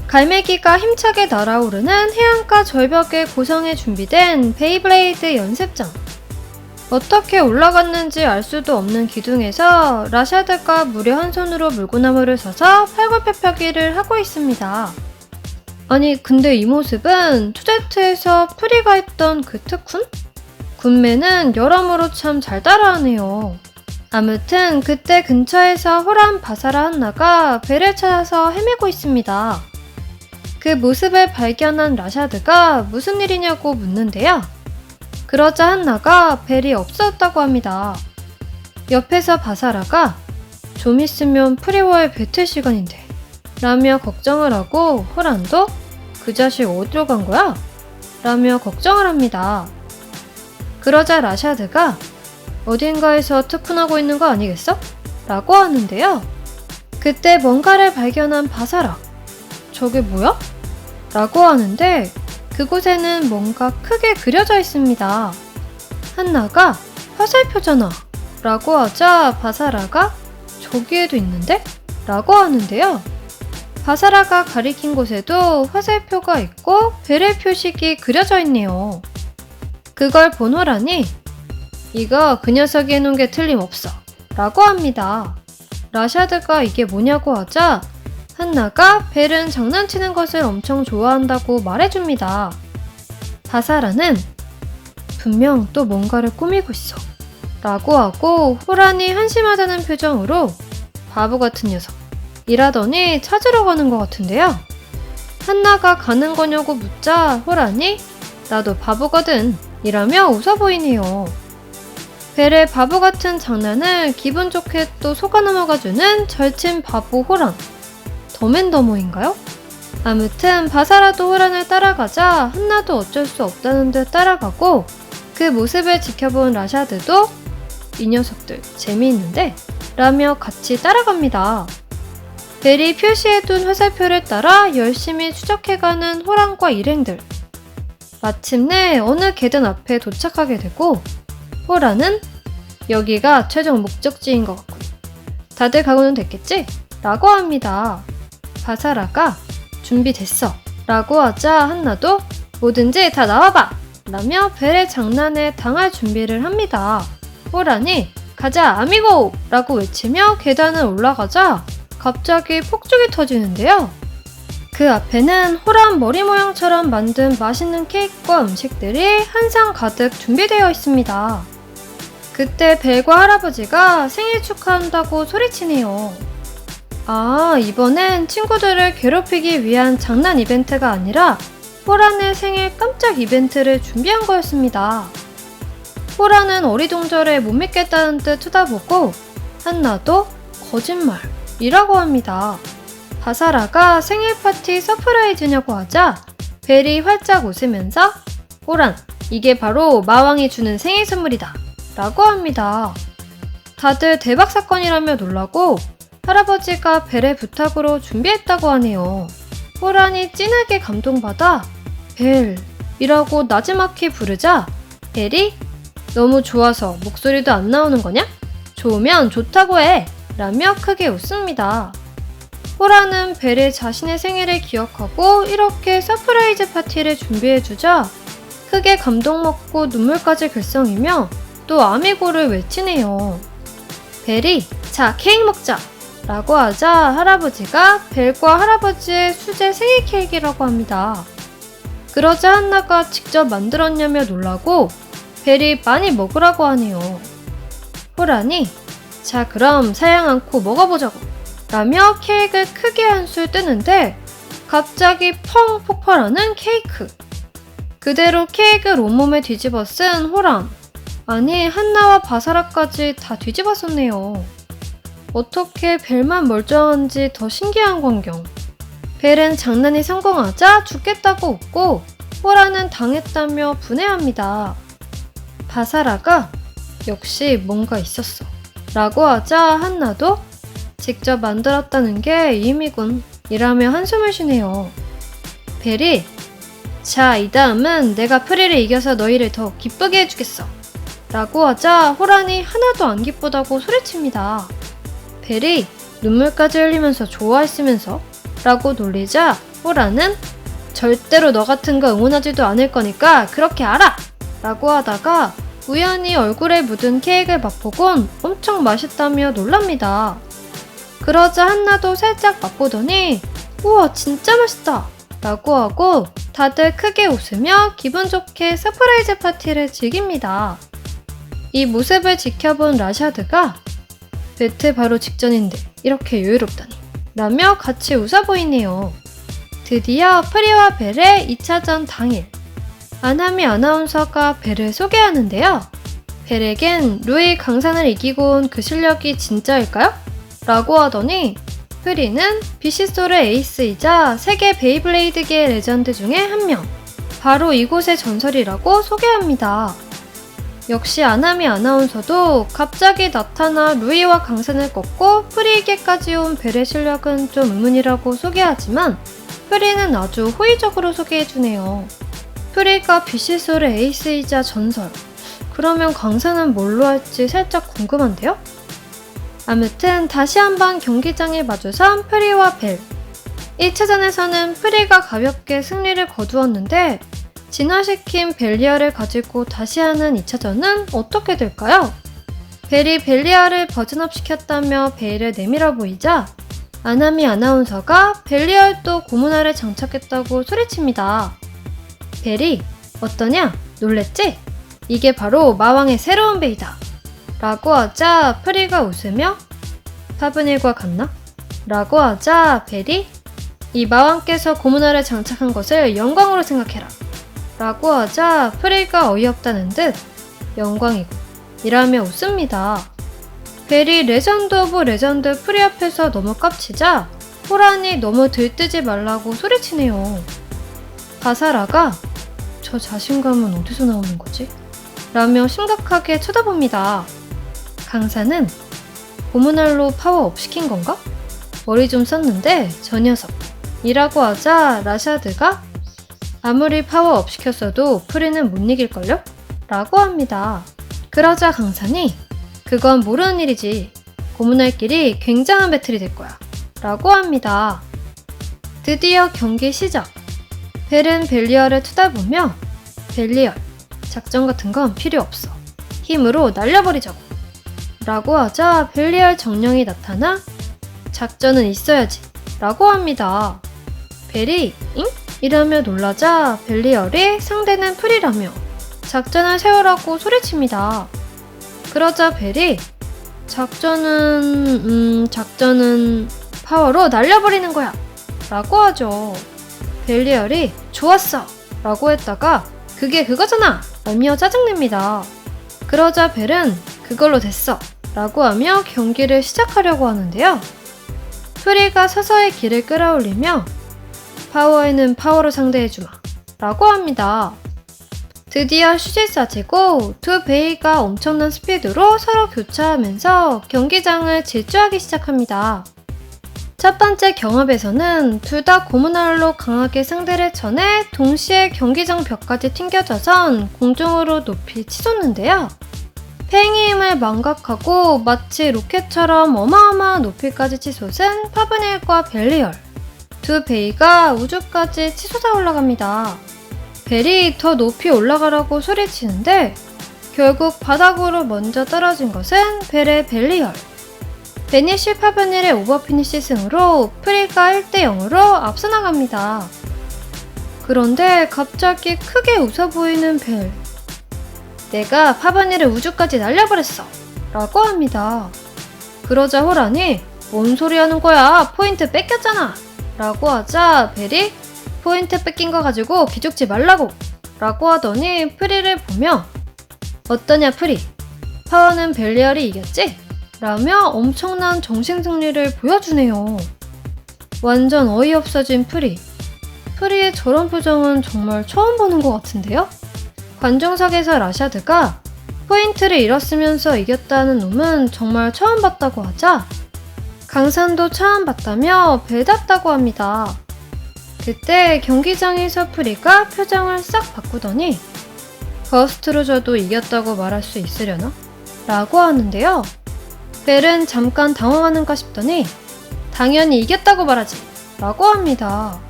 갈매기가 힘차게 날아오르는 해안가 절벽에 고성에 준비된 베이블레이드 연습장. 어떻게 올라갔는지 알 수도 없는 기둥에서 라샤드가 무려 한 손으로 물구나무를 서서 팔굽혀펴기를 하고 있습니다. 아니 근데 이 모습은 투제트에서 프리가 했던 그 특훈? 군매는 여러모로 참 잘 따라하네요. 아무튼 그때 근처에서 호란 바사라 한나가 배를 찾아서 헤매고 있습니다. 그 모습을 발견한 라샤드가 무슨 일이냐고 묻는데요. 그러자 한나가 벨이 없어졌다고 합니다. 옆에서 바사라가 좀 있으면 프리워의 배틀 시간인데 라며 걱정을 하고 호란도 그 자식 어디로 간 거야? 라며 걱정을 합니다. 그러자 라샤드가 어딘가에서 특훈하고 있는 거 아니겠어? 라고 하는데요. 그때 뭔가를 발견한 바사라. 저게 뭐야? 라고 하는데 그곳에는 뭔가 크게 그려져 있습니다. 한나가 화살표잖아 라고 하자 바사라가 저기에도 있는데? 라고 하는데요. 바사라가 가리킨 곳에도 화살표가 있고 벨의 표식이 그려져 있네요. 그걸 본 호란이 이거 그 녀석이 해놓은 게 틀림없어 라고 합니다. 라샤드가 이게 뭐냐고 하자 한나가 벨은 장난치는 것을 엄청 좋아한다고 말해줍니다. 바사라는 분명 또 뭔가를 꾸미고 있어 라고 하고 호란이 한심하다는 표정으로 바보 같은 녀석 이라더니 찾으러 가는 것 같은데요. 한나가 가는 거냐고 묻자 호란이 나도 바보거든 이라며 웃어 보이네요. 벨의 바보 같은 장난을 기분 좋게 또 속아 넘어가주는 절친 바보 호란. 더맨더머인가요? 아무튼 바사라도 호란을 따라가자 한나도 어쩔 수 없다는 듯 따라가고 그 모습을 지켜본 라샤드도 이 녀석들 재미있는데? 라며 같이 따라갑니다. 벨이 표시해둔 화살표를 따라 열심히 추적해가는 호란과 일행들. 마침내 어느 계단 앞에 도착하게 되고 호란은 여기가 최종 목적지인 것 같군. 다들 각오는 됐겠지? 라고 합니다. 바사라가 준비됐어 라고 하자 한나도 뭐든지 다 나와봐 라며 벨의 장난에 당할 준비를 합니다. 호란이 가자 아미고 라고 외치며 계단을 올라가자 갑자기 폭죽이 터지는데요. 그 앞에는 호란 머리 모양처럼 만든 맛있는 케이크와 음식들이 한 상 가득 준비되어 있습니다. 그때 벨과 할아버지가 생일 축하한다고 소리치네요. 아, 이번엔 친구들을 괴롭히기 위한 장난 이벤트가 아니라 호란의 생일 깜짝 이벤트를 준비한 거였습니다. 호란은 어리둥절해 못 믿겠다는 듯 쳐다보고 한나도 거짓말이라고 합니다. 바사라가 생일 파티 서프라이즈냐고 하자 벨이 활짝 웃으면서 호란, 이게 바로 마왕이 주는 생일 선물이다 라고 합니다. 다들 대박 사건이라며 놀라고 할아버지가 벨의 부탁으로 준비했다고 하네요. 호란이 진하게 감동받아 벨이라고 나지막히 부르자 벨이 너무 좋아서 목소리도 안 나오는 거냐? 좋으면 좋다고 해! 라며 크게 웃습니다. 호란은 벨이 자신의 생일을 기억하고 이렇게 서프라이즈 파티를 준비해주자 크게 감동 먹고 눈물까지 글썽이며 또 아미고를 외치네요. 벨이 자 케이크 먹자! 라고 하자 할아버지가 벨과 할아버지의 수제 생일 케이크라고 합니다. 그러자 한나가 직접 만들었냐며 놀라고 벨이 많이 먹으라고 하네요. 호란이 자 그럼 사양 않고 먹어보자고 라며 케이크를 크게 한 술 뜨는데 갑자기 펑 폭발하는 케이크. 그대로 케이크를 온몸에 뒤집어 쓴 호란. 아니 한나와 바사라까지 다 뒤집어 썼네요. 어떻게 벨만 멀쩡한지 더 신기한 광경. 벨은 장난이 성공하자 죽겠다고 웃고 호란은 당했다며 분해합니다. 바사라가 역시 뭔가 있었어 라고 하자 한나도 직접 만들었다는 게 의미군 이라며 한숨을 쉬네요. 벨이 자 이 다음은 내가 프리를 이겨서 너희를 더 기쁘게 해주겠어 라고 하자 호란이 하나도 안 기쁘다고 소리칩니다. 벨이 눈물까지 흘리면서 좋아했으면서 라고 놀리자 호라는 절대로 너 같은 거 응원하지도 않을 거니까 그렇게 알아! 라고 하다가 우연히 얼굴에 묻은 케이크를 맛보곤 엄청 맛있다며 놀랍니다. 그러자 한나도 살짝 맛보더니 우와 진짜 맛있다! 라고 하고 다들 크게 웃으며 기분 좋게 서프라이즈 파티를 즐깁니다. 이 모습을 지켜본 라샤드가 배틀 바로 직전인데 이렇게 여유롭다니 라며 같이 웃어 보이네요. 드디어 프리와 벨의 2차전 당일 안하미 아나운서가 벨을 소개하는데요. 벨에겐 루이 강산을 이기고 온 그 실력이 진짜일까요? 라고 하더니 프리는 비시솔의 에이스이자 세계 베이블레이드계의 레전드 중에 한 명, 바로 이곳의 전설이라고 소개합니다. 역시 안하미 아나운서도 갑자기 나타나 루이와 강산을 꺾고 프리에게까지 온 벨의 실력은 좀 의문이라고 소개하지만 프리는 아주 호의적으로 소개해주네요. 프리가 비시솔의 에이스이자 전설, 그러면 강산은 뭘로 할지 살짝 궁금한데요? 아무튼 다시 한번 경기장에 마주선 프리와 벨. 1차전에서는 프리가 가볍게 승리를 거두었는데 진화시킨 벨리아를 가지고 다시 하는 2차전은 어떻게 될까요? 벨이 벨리아를 버전업 시켰다며 베일을 내밀어 보이자 안하미 아나운서가 벨리아도 고문알에 장착했다고 소리칩니다. 벨이 어떠냐? 놀랬지? 이게 바로 마왕의 새로운 베이다. 라고 하자 프리가 웃으며 파브닐과 같나? 라고 하자 벨이 이 마왕께서 고문알에 장착한 것을 영광으로 생각해라. 라고 하자 프리가 어이없다는 듯 영광이고 이라며 웃습니다. 벨이 레전드 오브 레전드 프리 앞에서 너무 깝치자 호란이 너무 들뜨지 말라고 소리치네요. 바사라가 저 자신감은 어디서 나오는 거지? 라며 심각하게 쳐다봅니다. 강사는 고문알로 파워업 시킨 건가? 머리 좀 썼는데 저 녀석 이라고 하자 라샤드가 아무리 파워업 시켰어도 프리는 못 이길걸요? 라고 합니다. 그러자 강산이 그건 모르는 일이지. 고문알끼리 굉장한 배틀이 될 거야. 라고 합니다. 드디어 경기 시작. 벨은 벨리얼을 쳐다보며 벨리얼, 작전 같은 건 필요 없어. 힘으로 날려버리자고. 라고 하자 벨리얼 정령이 나타나 작전은 있어야지. 라고 합니다. 벨이 잉? 이라며 놀라자 벨리얼이 상대는 프리라며 작전을 세우라고 소리칩니다. 그러자 벨이 작전은 파워로 날려버리는 거야 라고 하죠. 벨리얼이 좋았어 라고 했다가 그게 그거잖아 라며 짜증냅니다. 그러자 벨은 그걸로 됐어 라고 하며 경기를 시작하려고 하는데요. 프리가 서서히 길을 끌어올리며 파워에는 파워로 상대해주마 라고 합니다. 드디어 슛이 쏴지고 두 베이가 엄청난 스피드로 서로 교차하면서 경기장을 질주하기 시작합니다. 첫 번째 경합에서는 둘 다 고문알로 강하게 상대를 쳐내 동시에 경기장 벽까지 튕겨져선 공중으로 높이 치솟는데요. 팽이 힘을 망각하고 마치 로켓처럼 어마어마한 높이까지 치솟은 파브닐과 벨리얼. 두 베이가 우주까지 치솟아 올라갑니다. 벨이 더 높이 올라가라고 소리치는데 결국 바닥으로 먼저 떨어진 것은 벨의 벨리얼. 베니쉬 파브닐의 오버피니시 승으로 프리가 1대0으로 앞서 나갑니다. 그런데 갑자기 크게 웃어 보이는 벨. 내가 파브닐을 우주까지 날려버렸어 라고 합니다. 그러자 호란이 뭔 소리 하는 거야? 포인트 뺏겼잖아 라고 하자 벨이 포인트 뺏긴 거 가지고 기죽지 말라고 라고 하더니 프리를 보며 어떠냐 프리? 파워는 벨리얼이 이겼지? 라며 엄청난 정신승리를 보여주네요. 완전 어이없어진 프리. 프리의 저런 표정은 정말 처음 보는 것 같은데요? 관중석에서 라샤드가 포인트를 잃었으면서 이겼다는 놈은 정말 처음 봤다고 하자 강산도 처음 봤다며 벨답다고 합니다. 그때 경기장에서 프리가 표정을 싹 바꾸더니 버스트로 져도 이겼다고 말할 수 있으려나? 라고 하는데요. 벨은 잠깐 당황하는가 싶더니 당연히 이겼다고 말하지 라고 합니다.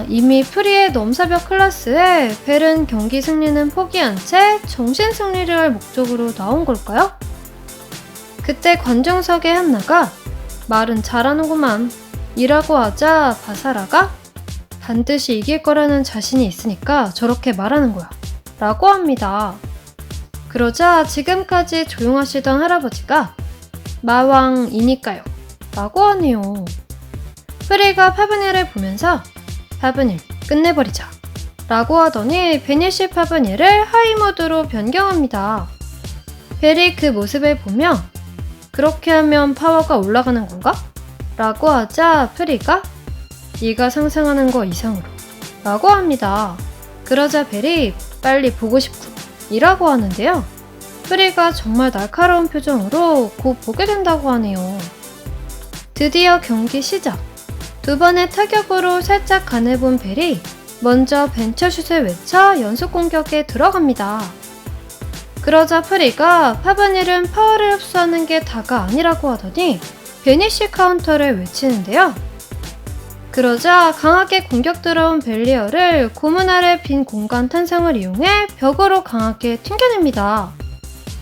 이미 프리의 넘사벽 클래스에 벨은 경기 승리는 포기한 채 정신 승리를 할 목적으로 나온 걸까요? 그때 관중석의 한나가 말은 잘하는구만 이라고 하자 바사라가 반드시 이길 거라는 자신이 있으니까 저렇게 말하는 거야 라고 합니다. 그러자 지금까지 조용하시던 할아버지가 마왕이니까요 라고 하네요. 프리가 파브니를 보면서 파브닐 끝내버리자 라고 하더니 베니시 파브닐을 하이모드로 변경합니다. 벨이 그 모습을 보며 그렇게 하면 파워가 올라가는 건가? 라고 하자 프리가 네가 상상하는 거 이상으로 라고 합니다. 그러자 벨이 빨리 보고 싶군 이라고 하는데요. 프리가 정말 날카로운 표정으로 곧 보게 된다고 하네요. 드디어 경기 시작. 두 번의 타격으로 살짝 가내본 벨이 먼저 벤처슛을 외쳐 연속 공격에 들어갑니다. 그러자 프리가 파브닐은 파워를 흡수하는 게 다가 아니라고 하더니 베니시 카운터를 외치는데요. 그러자 강하게 공격 들어온 벨리어를 고문 아래 빈 공간 탄성을 이용해 벽으로 강하게 튕겨냅니다.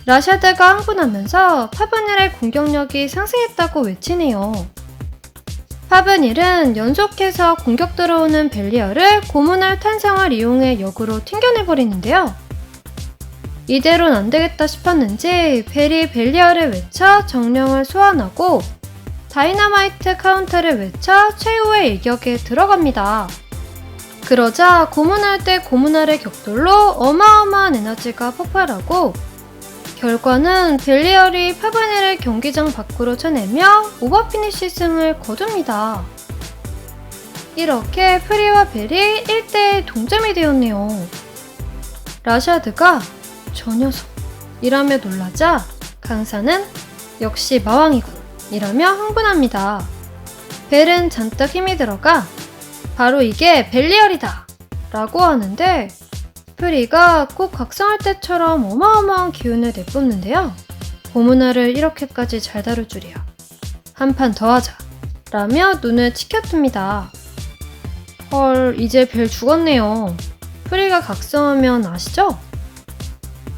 라샤드가 흥분하면서 파브닐의 공격력이 상승했다고 외치네요. 파브닐은 연속해서 공격 들어오는 벨리어를 고문할 탄성을 이용해 역으로 튕겨내버리는데요. 이대로는 안되겠다 싶었는지 벨이 벨리어를 외쳐 정령을 소환하고 다이너마이트 카운터를 외쳐 최후의 일격에 들어갑니다. 그러자 고문할 때 고문알의 격돌로 어마어마한 에너지가 폭발하고 결과는 벨리얼이 파브닐을 경기장 밖으로 쳐내며 오버피니시 승을 거둡니다. 이렇게 프리와 벨이 1대1 동점이 되었네요. 라샤드가 저 녀석 이라며 놀라자 강사는 역시 마왕이군 이라며 흥분합니다. 벨은 잔뜩 힘이 들어가 바로 이게 벨리얼이다 라고 하는데 프리가 꼭 각성할 때처럼 어마어마한 기운을 내뿜는데요. 고문화를 이렇게까지 잘 다룰 줄이야. 한 판 더 하자 라며 눈을 치켜틉니다. 헐, 이제 벨 죽었네요. 프리가 각성하면 아시죠?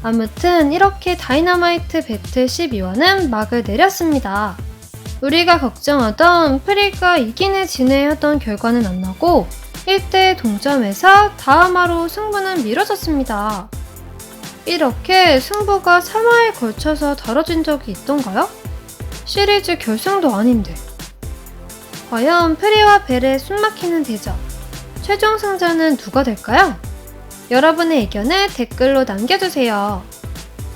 아무튼 이렇게 다이너마이트 배틀 12화는 막을 내렸습니다. 우리가 걱정하던 프리가 이기네 지네 하던 결과는 안 나고 1대 동점에서 다음화로 승부는 미뤄졌습니다. 이렇게 승부가 3화에 걸쳐서 다뤄진 적이 있던가요? 시리즈 결승도 아닌데. 과연 프리와 벨의 숨막히는 대전, 최종 승자는 누가 될까요? 여러분의 의견을 댓글로 남겨주세요.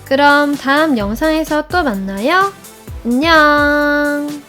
그럼 다음 영상에서 또 만나요. 안녕.